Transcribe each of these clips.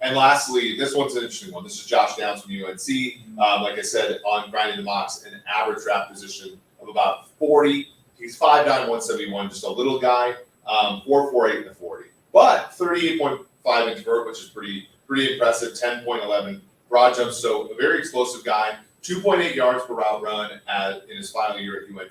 And lastly, this one's an interesting one. This is Josh Downs from UNC. Like I said, on Grinding the Mocks, an average draft position of about 40. He's 5'9", 171, just a little guy, 4'4", in the 40. But 38.5 inch vert, which is pretty impressive, 10.11 broad jump. So a very explosive guy, 2.8 yards per route run in his final year at UNC,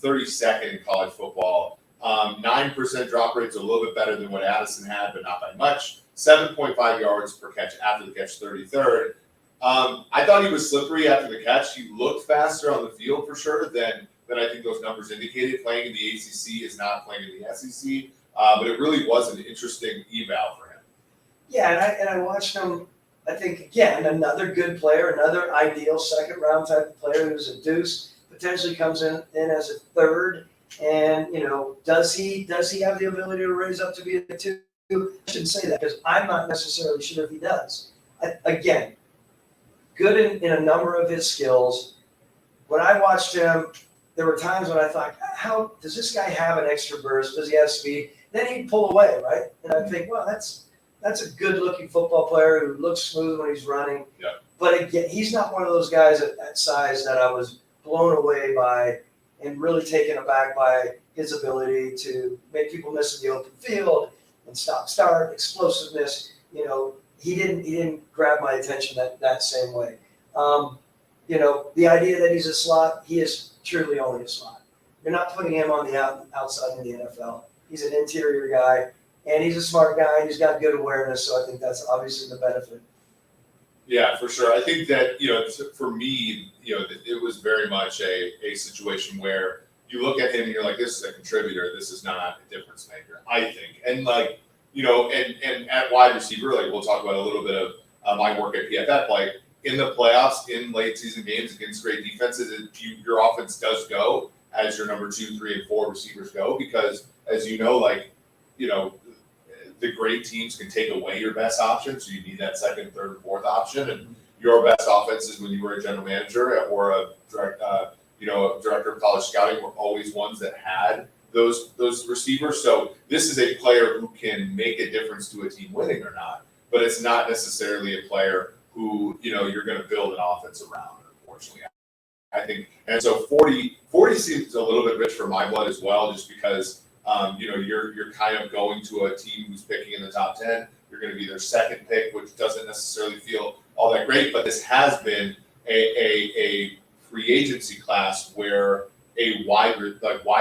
32nd in college football. 9% drop rate's a little bit better than what Addison had, but not by much. 7.5 yards per catch after the catch, 33rd. I thought he was slippery after the catch. He looked faster on the field for sure than I think those numbers indicated. Playing in the ACC is not playing in the SEC, but it really was an interesting eval for him. Yeah, and I watched him. I think, again, another good player, another ideal second-round type of player who's a deuce, potentially comes in as a third. And, does he have the ability to raise up to be a two? I shouldn't say that because I'm not necessarily sure if he does. Again, good in a number of his skills. When I watched him, there were times when I thought, how does this guy have an extra burst? Does he have speed? Then he'd pull away, right? And I'd think, well, that's a good-looking football player who looks smooth when he's running. Yeah. But again, he's not one of those guys at size that I was blown away by and really taken aback by his ability to make people miss in the open field and stop-start, explosiveness. He didn't grab my attention that same way. The idea that he's a slot, he is truly only a slot. You're not putting him on the outside in the NFL. He's an interior guy, and he's a smart guy, and he's got good awareness, so I think that's obviously the benefit. Yeah, for sure. I think that, for me, it was very much a situation where you look at him and you're like, this is a contributor. This is not a difference maker, I think. And and at wide receiver, we'll talk about a little bit of my work at PFF, in the playoffs, in late season games against great defenses, your offense does go as your number 2, 3, and 4 receivers go, because as the great teams can take away your best option, so you need that second, third, fourth option. And your best offenses when you were a general manager or a director of college scouting were always ones that had those receivers. So this is a player who can make a difference to a team winning or not, but it's not necessarily a player who you're going to build an offense around, unfortunately. I think, and so 40 seems a little bit rich for my blood as well, just because you're kind of going to a team who's picking in the top 10. You're going to be their second pick, which doesn't necessarily feel all that great. But this has been a free agency class where wide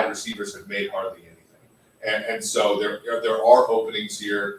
receivers have made hardly anything, and so there are openings here.